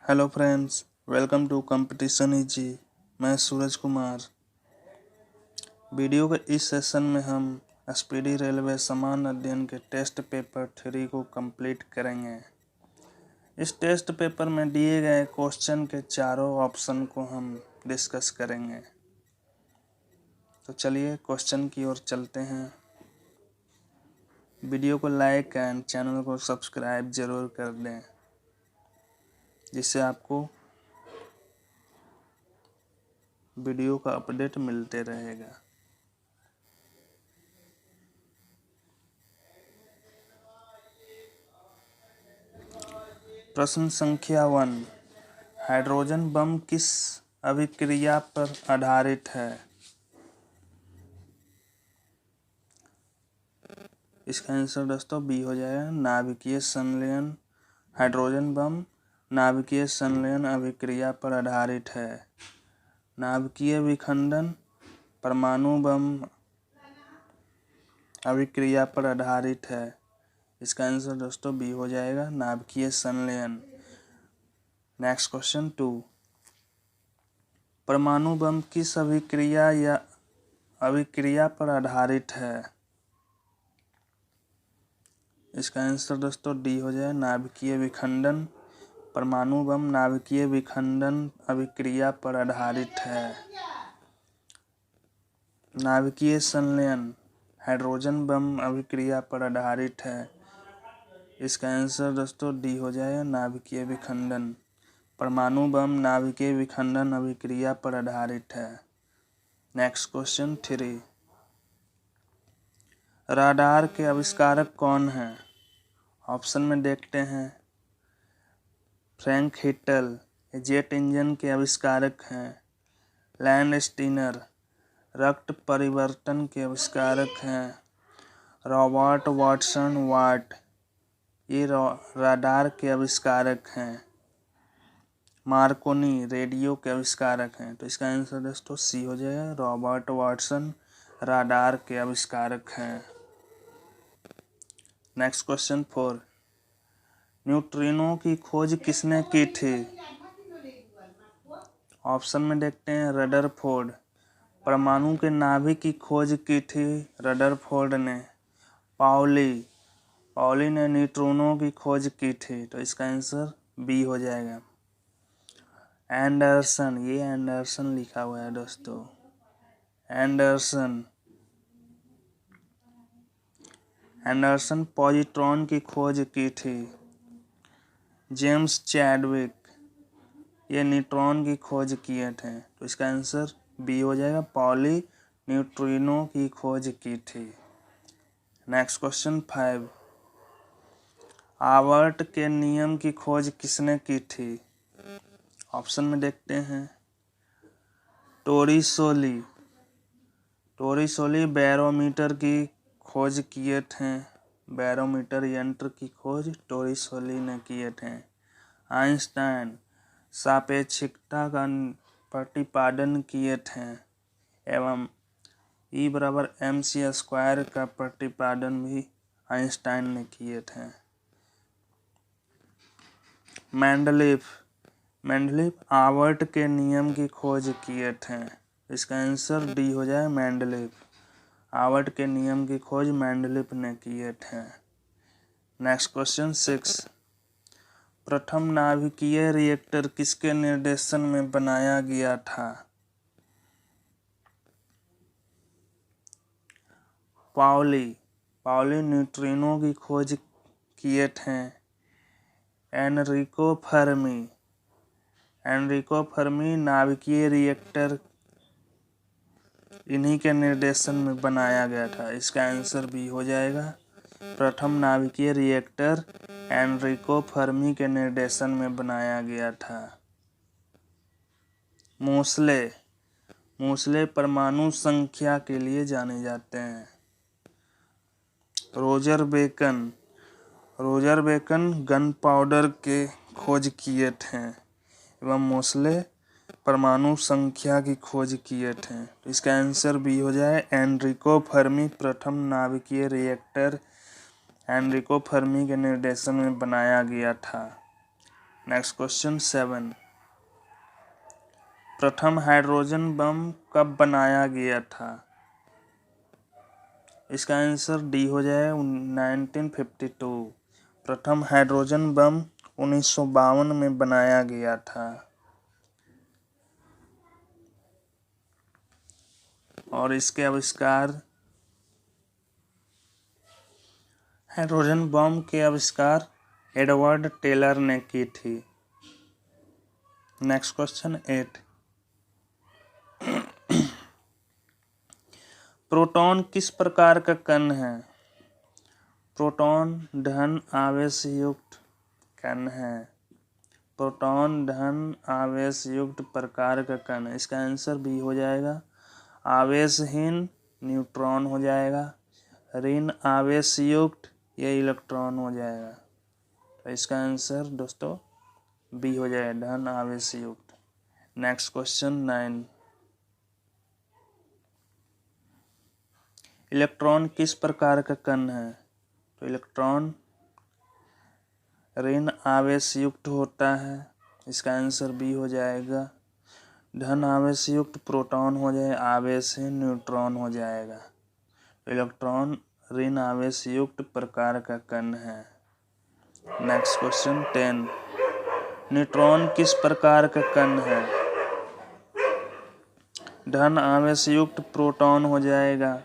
Hello friends, welcome to competition easy. मैं Suraj Kumar. Video के इस सेशन में हम स्पीडी रेलवे सामान्य अध्ययन के टेस्ट पेपर 3 को कंप्लीट करेंगे। इस टेस्ट पेपर में दिए गए क्वेश्चन के चारों ऑप्शन को हम डिस्कस करेंगे। तो चलिए क्वेश्चन की ओर चलते हैं। वीडियो को लाइक एंड चैनल को सब्सक्राइब जरूर कर दें, जिससे आपको वीडियो का अपडेट मिलते रहेगा। प्रश्न संख्या 1, हाइड्रोजन बम किस अभिक्रिया पर आधारित है? इसका आंसर दोस्तों बी हो जाएगा, नाभिकीय संलयन। हाइड्रोजन बम नाभिकीय संलयन अभिक्रिया पर आधारित है। नाभिकीय विखंडन परमाणु बम अभिक्रिया पर आधारित है। इसका आंसर दोस्तों बी हो जाएगा, नाभिकीय संलयन। नेक्स्ट क्वेश्चन 2, परमाणु बम किस अभिक्रिया या अभिक्रिया पर आधारित है? इसका आंसर दोस्तों डी हो जाए, नाभिकीय विखंडन। परमाणु बम नाभिकीय विखंडन अभिक्रिया पर आधारित है। नाभिकीय संलयन हाइड्रोजन बम अभिक्रिया पर आधारित है। इसका आंसर दोस्तों डी हो जाए, नाभिकीय विखंडन। परमाणु बम नाभिकीय विखंडन अभिक्रिया पर आधारित है। नेक्स्ट क्वेश्चन 3, राडार के आविष्कारक कौन हैं? ऑप्शन में देखते हैं। फ्रैंक हिटल जेट इंजन के आविष्कारक हैं। लैंड स्टीनर रक्त परिवर्तन के आविष्कारक हैं। रॉबर्ट वाटसन वाट ये राडार के आविष्कारक हैं। मार्कोनी रेडियो के आविष्कारक हैं। तो इसका आंसर दोस्तों सी हो जाएगा, रॉबर्ट वाटसन राडार के आविष्कारक हैं। नेक्स्ट क्वेश्चन 4, न्यूट्रिनो की खोज किसने की थी? ऑप्शन में देखते हैं। रदरफोर्ड परमाणु के नाभिक की खोज की थी रदरफोर्ड ने। पाउली ने न्यूट्रिनो की खोज की थी। तो इसका आंसर बी हो जाएगा। एंडरसन ये एंडरसन लिखा हुआ है दोस्तों, एंडरसन पॉजिट्रॉन की खोज की थी। जेम्स चैडविक ये न्यूट्रॉन की खोज किए थे। तो इसका आंसर बी हो जाएगा, पॉली न्यूट्रिनो की खोज की थी। नेक्स्ट क्वेश्चन 5, आवर्ट के नियम की खोज किसने की थी? ऑप्शन में देखते हैं। टोरिसोली बैरोमीटर की खोज किए थे। बैरोमीटर यंत्र की खोज टोरिसोली ने किए थे। आइंस्टाइन सापेक्षिकता का प्रतिपादन किए थे एवं E=mc² का प्रतिपादन भी आइंस्टाइन ने किए थे। मेंडलीफ आवर्ट के नियम की खोज किए थे। इसका आंसर डी हो जाए, मेंडलीफ आवर्ट के नियम की खोज मेंडलीफ ने किए थे। नेक्स्ट क्वेश्चन 6, प्रथम नाभिकीय रिएक्टर किसके निर्देशन में बनाया गया था? पाउली न्यूट्रिनो की खोज किए थे। एनरिको फर्मी नाभिकीय रिएक्टर इन्हीं के निर्देशन में बनाया गया था। इसका आंसर बी हो जाएगा, प्रथम नाभिकीय रिएक्टर एनरिको फर्मी के निर्देशन में बनाया गया था। मोस्ले परमाणु संख्या के लिए जाने जाते हैं। रोजर बेकन गन पाउडर के खोज किए थे एवं मोस्ले परमाणु संख्या की खोज किए थे। तो इसका आंसर बी हो जाए, एनरिको फर्मी प्रथम नाभिकीय रिएक्टर एनरिको फर्मी के निर्देशन में बनाया गया था। नेक्स्ट क्वेश्चन 7, प्रथम हाइड्रोजन बम कब बनाया गया था? इसका आंसर डी हो जाए 1952। प्रथम हाइड्रोजन बम 1952 में बनाया गया था। और इसके आविष्कार, हाइड्रोजन बम के आविष्कार एडवर्ड टेलर ने की थी। नेक्स्ट क्वेश्चन 8, प्रोटॉन किस प्रकार का कण है? प्रोटॉन धन आवेश युक्त कण है। प्रोटॉन धन आवेश युक्त प्रकार का कण है। इसका आंसर बी हो जाएगा आवेशहीन न्यूट्रॉन हो जाएगा। ऋण आवेश युक्त ये इलेक्ट्रॉन हो जाएगा। तो इसका आंसर दोस्तों बी हो जाएगा धन आवेश युक्त। नेक्स्ट क्वेश्चन 9, इलेक्ट्रॉन किस प्रकार का कण है? तो इलेक्ट्रॉन ऋण आवेश युक्त होता है। इसका आंसर बी हो जाएगा धन आवेश युक्त प्रोटॉन हो जाए, आवेशहीन न्यूट्रॉन हो जाएगा। इलेक्ट्रॉन ऋण आवेश युक्त प्रकार का कण है। नेक्स्ट क्वेश्चन 10, न्यूट्रॉन किस प्रकार का कण है? धन आवेश युक्त प्रोटॉन हो जाएगा,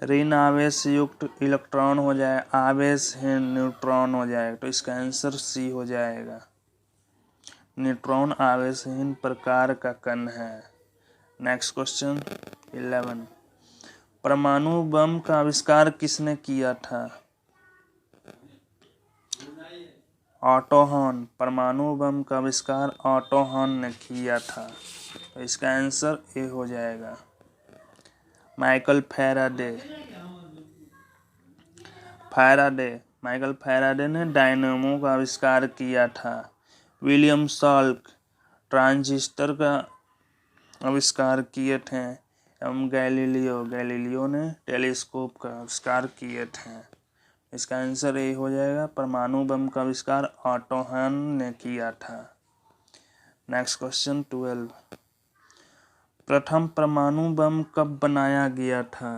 ऋण आवेश युक्त इलेक्ट्रॉन हो जाए, आवेशहीन न्यूट्रॉन हो जाएगा। तो इसका आंसर सी हो जाएगा न्यूट्रॉन आवेशहीन प्रकार का कण है। नेक्स्ट क्वेश्चन 11, परमाणु बम का आविष्कार किसने किया था? Auto horn. परमाणु बम का आविष्कार ऑटो हॉर्न ने किया था। तो इसका आंसर ए हो जाएगा माइकल फैराडे। माइकल फैराडे ने डायनेमो का आविष्कार किया था। विलियम साल्क ट्रांजिस्टर का आविष्कार किए थे। एवं गैलीलियो ने टेलीस्कोप का आविष्कार किए थे। इसका आंसर ए हो जाएगा परमाणु बम का आविष्कार ऑटो हॉर्न ने किया था। नेक्स्ट क्वेश्चन 12, प्रथम परमाणु बम कब बनाया गया था?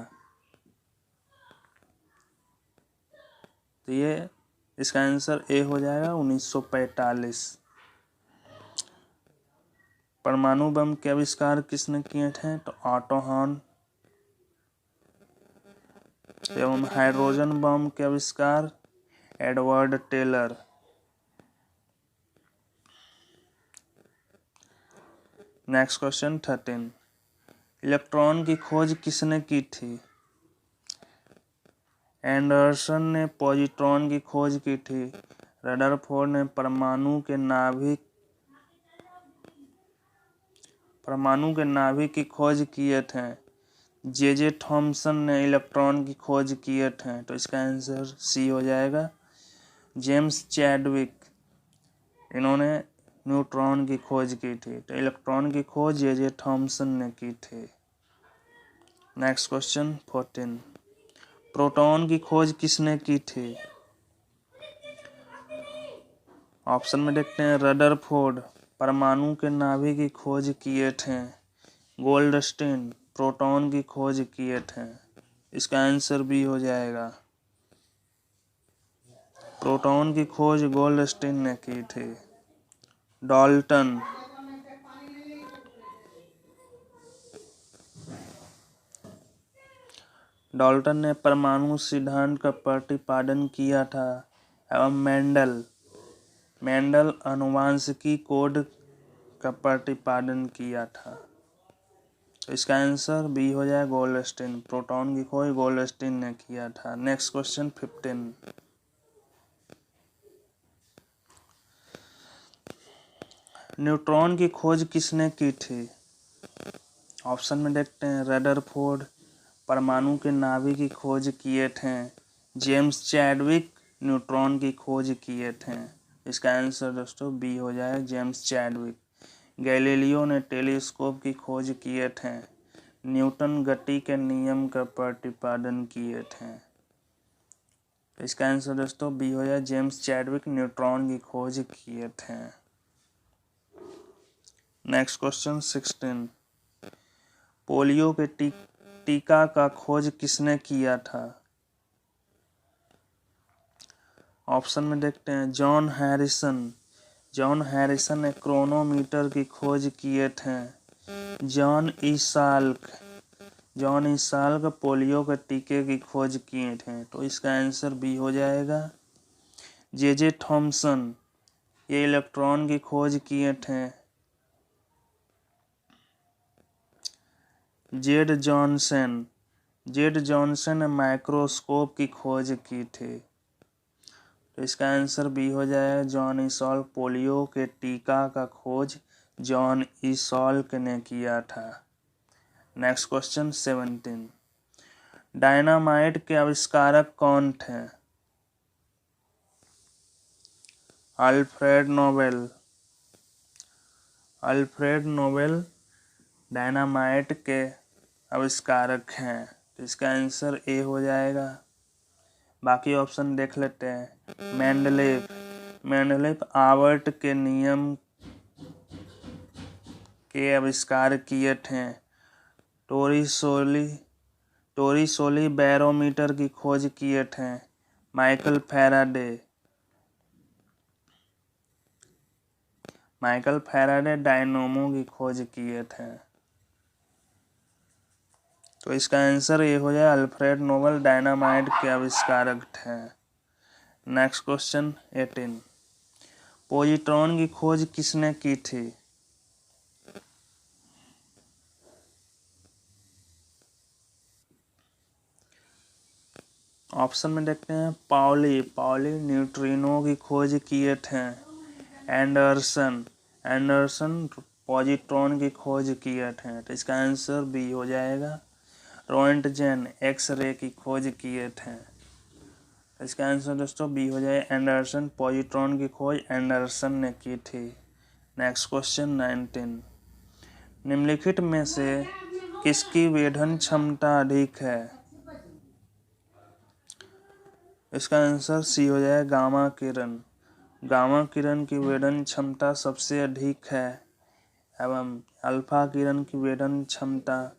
तो ये इसका आंसर ए हो जाएगा 1945। परमाणु बम के आविष्कार किसने किए थे? तो ऑटो हॉर्न। एवं हाइड्रोजन बम के आविष्कार Edward Teller. Next question 13, electron की खोज किसने की थी? एंडरसन ने पॉजिट्रॉन की खोज की थी। रदरफोर्ड ने परमाणु के नाभिक की खोज किए थे। जे थॉमसन ने इलेक्ट्रॉन की खोज किए थे। तो इसका आंसर सी हो जाएगा जेम्स चैडविक। इन्होंने न्यूट्रॉन की खोज की थी। तो इलेक्ट्रॉन की खोज जे थॉमसन ने की थी। नेक्स्ट क्वेश्चन 14, प्रोटॉन की खोज किसने की थी? ऑप्शन में देखते हैं रदरफोर्ड परमाणु के नाभिक की खोज किए थे। गोल्डस्टीन प्रोटॉन की खोज किए थे। इसका आंसर बी हो जाएगा प्रोटॉन की खोज गोल्डस्टीन ने की थी। डाल्टन ने परमाणु सिद्धांत का प्रतिपादन किया था। एवं मेंडल आनुवांशिकी कोड का प्रतिपादन किया था। तो इसका आंसर बी हो जाए गोल्डस्टीन। प्रोटॉन की खोज गोल्डस्टीन ने किया था। नेक्स्ट क्वेश्चन 15, न्यूट्रॉन की खोज किसने की थी? ऑप्शन में देखते हैं रदरफोर्ड परमाणु के नाभिक की खोज किए थे। जेम्स चैडविक न्यूट्रॉन की खोज किए थे। इसका आंसर दोस्तों बी हो जाए जेम्स चैडविक। गैलीलियो ने टेलीस्कोप की खोज किए थे। न्यूटन गति के नियम का प्रतिपादन किए थे। तो इसका आंसर दोस्तों बी हो जाए, जेम्स चैडविक न्यूट्रॉन की खोज किए थे। नेक्स्ट क्वेश्चन 16, पोलियो के टीका का खोज किसने किया था? ऑप्शन में देखते हैं, जॉन हैरिसन ने क्रोनोमीटर की खोज किए थे। जॉन ई साल्क पोलियो के टीके की खोज किए थे। तो इसका आंसर बी हो जाएगा। जे थॉमसन, ये इलेक्ट्रॉन की खोज किए थे। जेड जॉनसन ने माइक्रोस्कोप की खोज की थी। तो इसका आंसर बी हो जाएगा, जॉन ई साल्क, पोलियो के टीका का खोज जॉन ई साल्क ने किया था। नेक्स्ट क्वेश्चन 17, डायनामाइट के आविष्कारक कौन थे? अल्फ्रेड नोबेल डायनामाइट के आविष्कारक हैं। तो इसका आंसर ए हो जाएगा। बाकी ऑप्शन देख लेते हैं। मेंडलीफ आवर्ट के नियम के आविष्कार किए थे। टोरिसोली बैरोमीटर की खोज किए थे। माइकल फैराडे डायनोमो की खोज किए थे। तो इसका आंसर ये हो जाए, अल्फ्रेड नोबेल डायनामाइट के आविष्कारक थे। नेक्स्ट क्वेश्चन 18, पोजिट्रॉन की खोज किसने की थी? ऑप्शन में देखते हैं, पाउली न्यूट्रिनो की खोज किए थे। एंडरसन पॉजिट्रॉन की खोज किए थे। तो इसका आंसर बी हो जाएगा। रोएंटजेन एक्स-रे की खोज किए थे। तो इसका आंसर दोस्तों बी हो जाए, एंडरसन, पॉजिट्रॉन की खोज एंडरसन ने की थी। नेक्स्ट क्वेश्चन 19, निम्नलिखित में से किसकी वेधन क्षमता अधिक है? इसका आंसर सी हो जाए, गामा किरण की वेधन क्षमता सबसे अधिक है एवं अल्फा किरण की वेधन क्षमता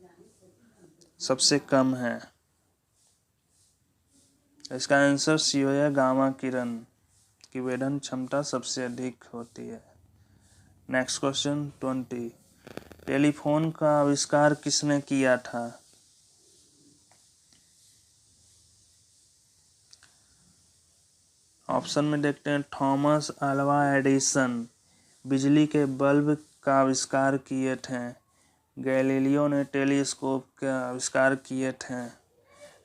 सबसे कम है। इसका आंसर सी हो जाए, गामा किरण की वेधन क्षमता सबसे अधिक होती है। नेक्स्ट क्वेश्चन 20, टेलीफोन का आविष्कार किसने किया था? ऑप्शन में देखते हैं, थॉमस अल्वा एडिसन बिजली के बल्ब का आविष्कार किए थे। गैलीलियो ने टेलीस्कोप का आविष्कार किए थे।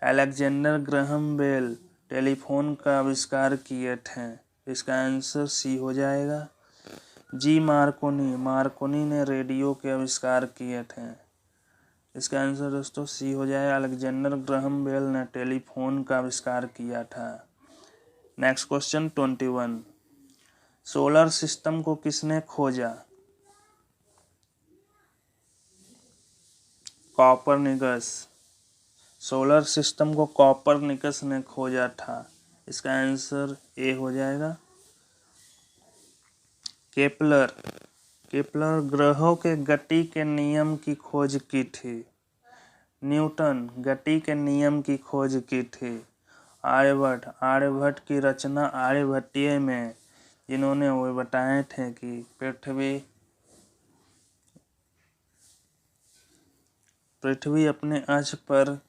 अलेक्जेंडर ग्रहम बेल टेलीफोन का आविष्कार किए थे। इसका आंसर सी हो जाएगा। जी मार्कोनी ने रेडियो के आविष्कार किए थे। इसका आंसर दोस्तों सी हो जाए, अलेक्जेंडर ग्रहम बेल ने टेलीफोन का आविष्कार किया था। नेक्स्ट क्वेश्चन 21, सोलर सिस्टम को किसने खोजा? कॉपरनिकस। सोलर सिस्टम को कॉपरनिकस ने खोजा था। इसका आंसर ए हो जाएगा। केपलर ग्रहों के गति के नियम की खोज की थी। न्यूटन गति के नियम की खोज की थी। आर्यभट्ट की रचना आर्यभट्टीय में जिन्होंने वो बताए थे कि पृथ्वी अपने अक्ष पर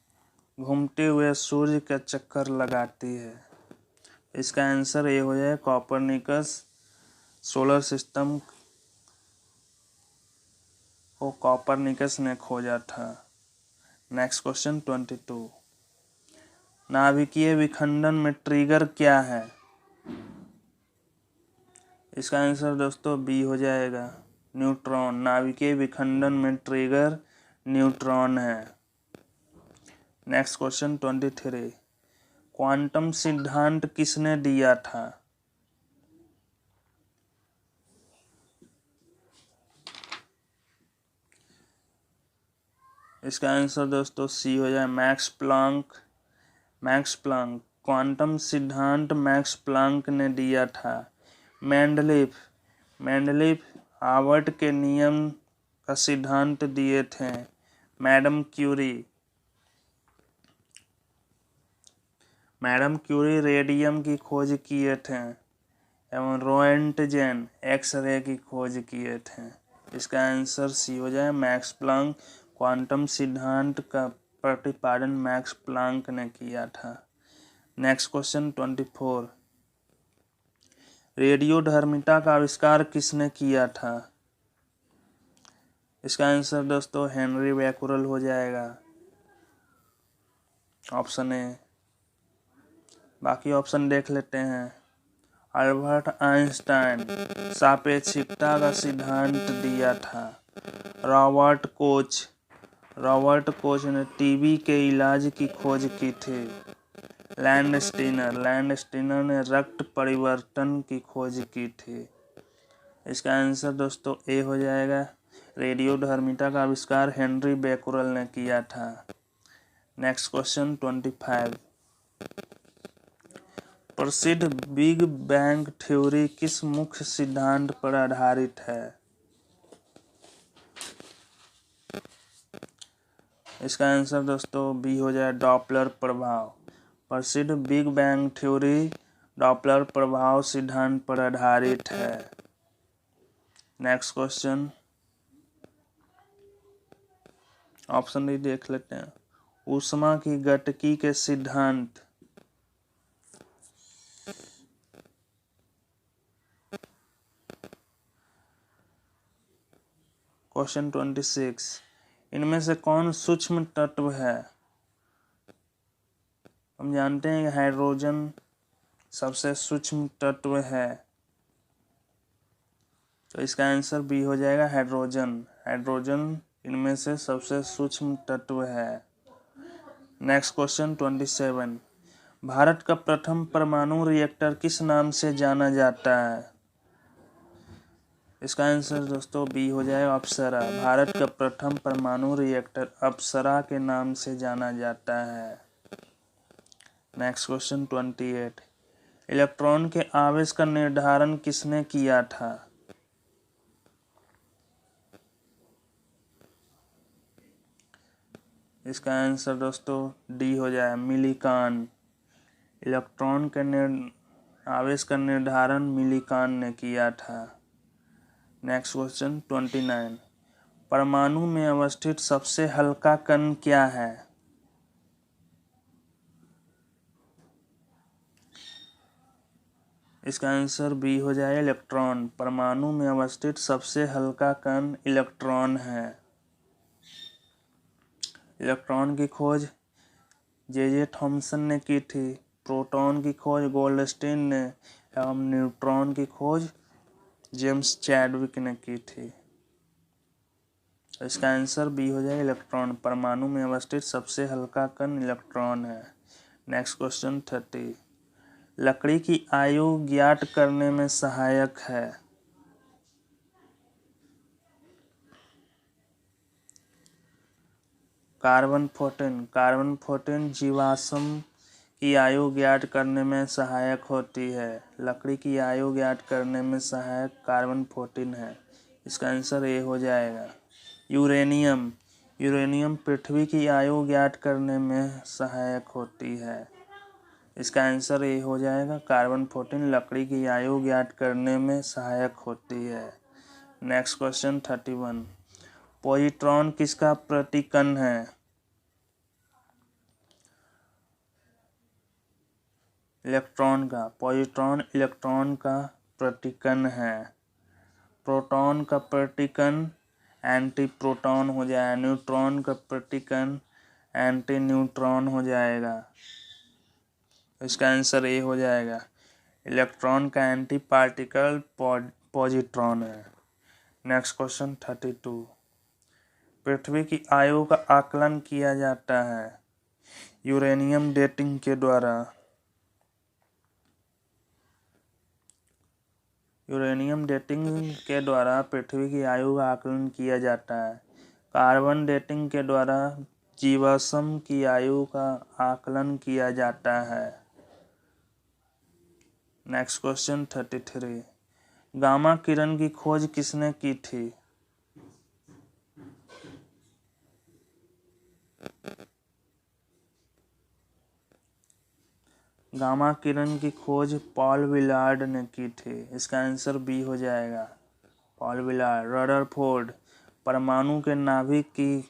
घूमते हुए सूर्य का चक्कर लगाती है। इसका आंसर ये हो जाए, कॉपरनिकस। सोलर सिस्टम को कॉपरनिकस ने खोजा था। नेक्स्ट क्वेश्चन 22, नाभिकीय विखंडन में ट्रिगर क्या है? इसका आंसर दोस्तों बी हो जाएगा, न्यूट्रॉन। नाभिकीय विखंडन में ट्रिगर न्यूट्रॉन है। नेक्स्ट क्वेश्चन 23, क्वांटम सिद्धांत किसने दिया था? इसका आंसर दोस्तों सी हो जाए, मैक्स प्लांक क्वांटम सिद्धांत मैक्स प्लांक ने दिया था? मेंडलीफ हार्वर्ड के नियम का सिद्धांत दिए थे। मैडम क्यूरी रेडियम की खोज किए थे एवं रोएंटजेन एक्सरे की खोज किए थे। इसका आंसर सी हो जाए मैक्स प्लांक। क्वांटम सिद्धांत का प्रतिपादन मैक्स प्लांक ने किया था। Next question 24। रेडियोधर्मिता का आविष्कार किसने किया था? इसका आंसर दोस्तों हेनरी बैकुरल हो जाएगा, ऑप्शन ए। बाकी ऑप्शन देख लेते हैं। अल्बर्ट आइंस्टाइन सापेक्षिकता का सिद्धांत दिया था। रॉबर्ट कोच ने टीबी के इलाज की खोज की थी। लैंड स्टीनर ने रक्त परिवर्तन की खोज की थी। इसका आंसर दोस्तों ए हो जाएगा। रेडियोधर्मिता का आविष्कार हेनरी बैकुरल ने किया था। Next question 25। प्रसिद्ध बिग बैंग थ्योरी किस मुख्य सिद्धांत पर आधारित है? इसका आंसर दोस्तों बी हो जाए डॉपलर प्रभाव। प्रसिद्ध बिग बैंग थ्योरी डॉपलर प्रभाव सिद्धांत पर आधारित है। नेक्स्ट क्वेश्चन ऑप्शन डी देख लेते हैं। ऊष्मा की गतिकी के सिद्धांत। क्वेश्चन 26। इनमें से कौन सूक्ष्म तत्व है? हम जानते हैं कि हाइड्रोजन सबसे सूक्ष्म तत्व है, तो इसका आंसर बी हो जाएगा हाइड्रोजन इनमें से सबसे सूक्ष्म तत्व है। Next question 27। भारत का प्रथम परमाणु रिएक्टर किस नाम से जाना जाता है? इसका आंसर दोस्तों बी हो जाएगा अप्सरा। भारत का प्रथम परमाणु रिएक्टर अप्सरा के नाम से जाना जाता है। Next question 28। इलेक्ट्रॉन के आवेश का निर्धारण किसने किया था? इसका आंसर दोस्तों डी हो जाए मिलीकान। इलेक्ट्रॉन के आवेश का निर्धारण मिलीकान ने किया था। Next question 29। परमाणु में अवस्थित सबसे हल्का कण क्या है? इसका आंसर बी हो जाए इलेक्ट्रॉन। परमाणु में अवस्थित सबसे हल्का कण इलेक्ट्रॉन है। इलेक्ट्रॉन की खोज जे थॉमसन ने की थी। प्रोटॉन की खोज गोल्डस्टीन ने एवं न्यूट्रॉन की खोज जेम्स चैडविक ने की थी। इसका आंसर बी हो जाएगा इलेक्ट्रॉन। परमाणु में अवस्थित सबसे हल्का कण इलेक्ट्रॉन है। Next question 30। लकड़ी की आयु ज्ञात करने में सहायक है। कार्बन 14 जीवाश्म की आयु ज्ञात करने में सहायक होती है। लकड़ी की आयु ज्ञात करने में सहायक कार्बन 14 है। इसका आंसर ए हो जाएगा। यूरेनियम पृथ्वी की आयु ज्ञात करने में सहायक होती है। इसका आंसर ए हो जाएगा कार्बन 14 लकड़ी की आयु ज्ञात करने में सहायक होती है। Next question 31। पॉजिट्रॉन किसका प्रतिकण है? इलेक्ट्रॉन का। पॉजिट्रॉन इलेक्ट्रॉन का प्रतिकण है। प्रोटॉन का प्रतिकण एंटी प्रोटॉन हो जाएगा। न्यूट्रॉन का प्रतिकण एंटी न्यूट्रॉन हो जाएगा। इसका आंसर ए हो जाएगा। इलेक्ट्रॉन का एंटी पार्टिकल पॉजिट्रॉन है। Next question 32। पृथ्वी की आयु का आकलन किया जाता है यूरेनियम डेटिंग के द्वारा। यूरेनियम डेटिंग के द्वारा पृथ्वी की आयु का आकलन किया जाता है। कार्बन डेटिंग के द्वारा जीवाश्म की आयु का आकलन किया जाता है। नेक्स्ट क्वेश्चन 33, गामा किरण की खोज किसने की थी? गामा किरण की खोज पॉल विलार्ड ने की थी। इसका आंसर बी हो जाएगा, पॉल विलार्ड। रदरफोर्ड परमाणु के नाभिक की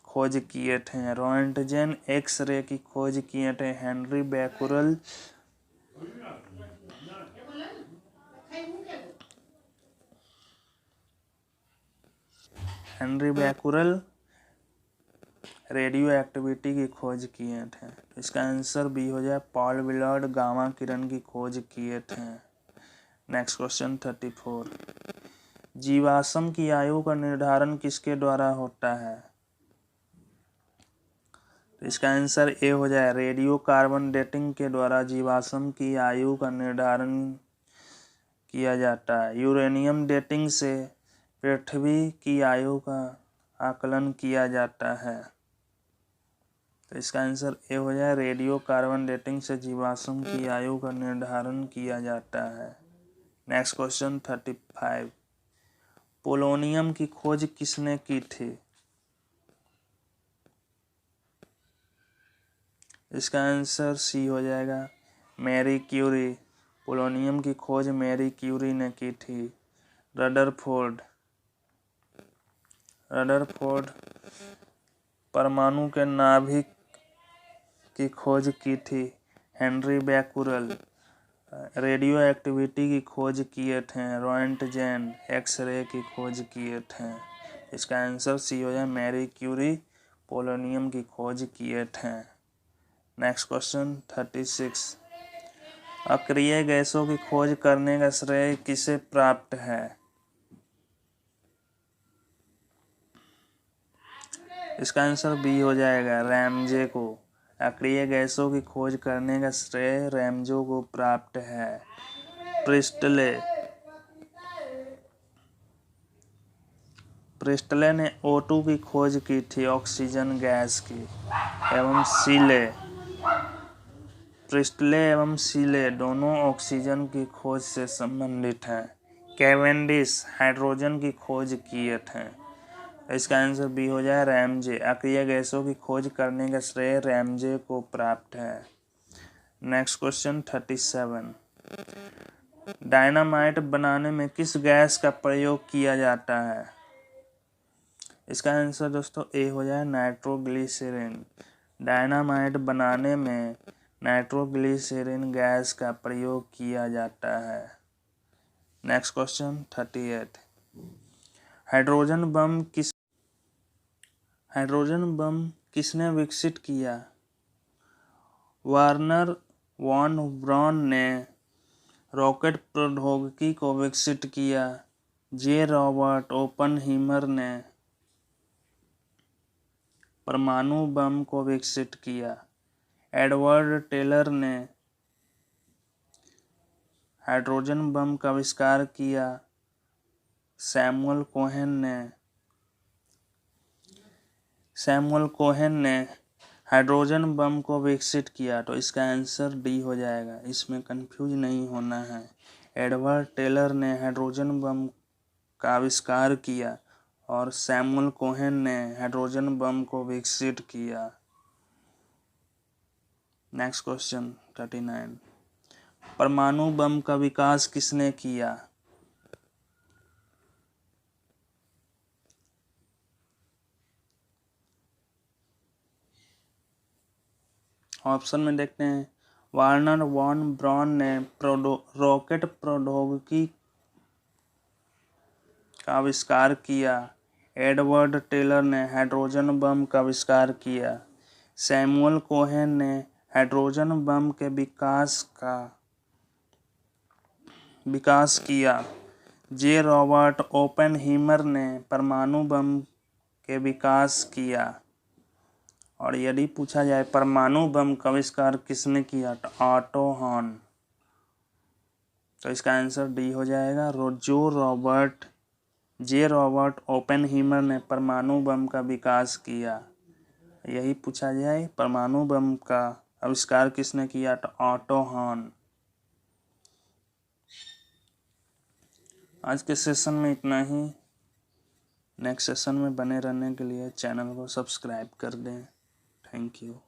खोज किए थे। रोएंटजेन एक्स रे की खोज किए थे Henry Becquerel. Henry Becquerel radio activity की खोज किए थे। इसका आंसर बी हो जाए, पॉल विलार्ड गामा किरण की खोज किए थे। नेक्स्ट क्वेश्चन 34, जीवाश्म की आयु का निर्धारण किसके द्वारा होता है? तो इसका आंसर ए हो जाए, रेडियो कार्बन डेटिंग के द्वारा जीवाश्म की आयु का निर्धारण किया जाता है। यूरेनियम डेटिंग से पृथ्वी की आयु का आकलन किया जाता है। तो इसका आंसर ए हो जाए, रेडियो कार्बन डेटिंग से जीवाश्म की आयु का निर्धारण किया जाता है। नेक्स्ट क्वेश्चन 35, पोलोनियम की खोज किसने की थी? इसका आंसर सी हो जाएगा, मैरी क्यूरी। पोलोनियम की खोज मैरी क्यूरी ने की थी। रदरफोर्ड परमाणु के नाभिक की खोज की थी हेनरी बैकुरल। रेडियो एक्टिविटी की खोज किए थे रोएंटजेन। एक्सरे की खोज किए थे। इसका आंसर सी हो जाए, मैरी क्यूरी पोलोनियम की खोज किए थे। नेक्स्ट क्वेश्चन 36, अक्रिय गैसों की खोज करने का श्रेय किसे प्राप्त है? इसका आंसर बी हो जाएगा, रैमजे को। अक्रिय गैसों की खोज करने का श्रेय रैमजे को प्राप्त है। प्रिस्टले ने O2 की खोज की थी, ऑक्सीजन गैस की। प्रिस्टले एवं सीले दोनों ऑक्सीजन की खोज से संबंधित हैं। कैवेंडिश हाइड्रोजन की खोज किए थे। इसका आंसर बी हो जाए, रैमजे। अक्रिय गैसों की खोज करने का श्रेय रैमजे को प्राप्त है। नेक्स्ट क्वेश्चन 37, डायनामाइट बनाने में किस गैस का प्रयोग किया जाता है? इसका आंसर दोस्तों ए हो जाए, नाइट्रोग्लिसरीन। डायनामाइट बनाने में नाइट्रोग्लिसरीन गैस का प्रयोग किया जाता है। नेक्स्ट क्वेश्चन 38, हाइड्रोजन बम किसने विकसित किया? वर्नर वॉन ब्राउन ने रॉकेट प्रौद्योगिकी को विकसित किया। जे रॉबर्ट ओपनहीमर ने परमाणु बम को विकसित किया। एडवर्ड टेलर ने हाइड्रोजन बम का आविष्कार किया। सैमुअल कोहेन ने हाइड्रोजन बम को विकसित किया। तो इसका आंसर डी हो जाएगा, इसमें कंफ्यूज नहीं होना है। एडवर्ड टेलर ने हाइड्रोजन बम का आविष्कार किया और सैमुअल कोहेन ने हाइड्रोजन बम को विकसित किया। नेक्स्ट क्वेश्चन 39, परमाणु बम का विकास किसने किया? ऑप्शन में देखते हैं, वर्नर वॉन ब्राउन ने रॉकेट प्रौद्योगिकी का आविष्कार किया। एडवर्ड टेलर ने हाइड्रोजन बम का आविष्कार किया। सैमुअल कोहेन ने हाइड्रोजन बम के विकास किया। जे रॉबर्ट ओपेनहीमर ने परमाणु बम के विकास किया। और यदि पूछा जाए परमाणु बम का आविष्कार किसने किया, तो ऑटो हॉन। तो इसका आंसर डी हो जाएगा, जे रॉबर्ट ओपेनहीमर ने परमाणु बम का विकास किया। यही पूछा जाए परमाणु बम का आविष्कार किसने किया, तो ऑटो हॉन। आज के सेशन में इतना ही। नेक्स्ट सेशन में बने रहने के लिए चैनल को सब्सक्राइब कर दें। Thank you.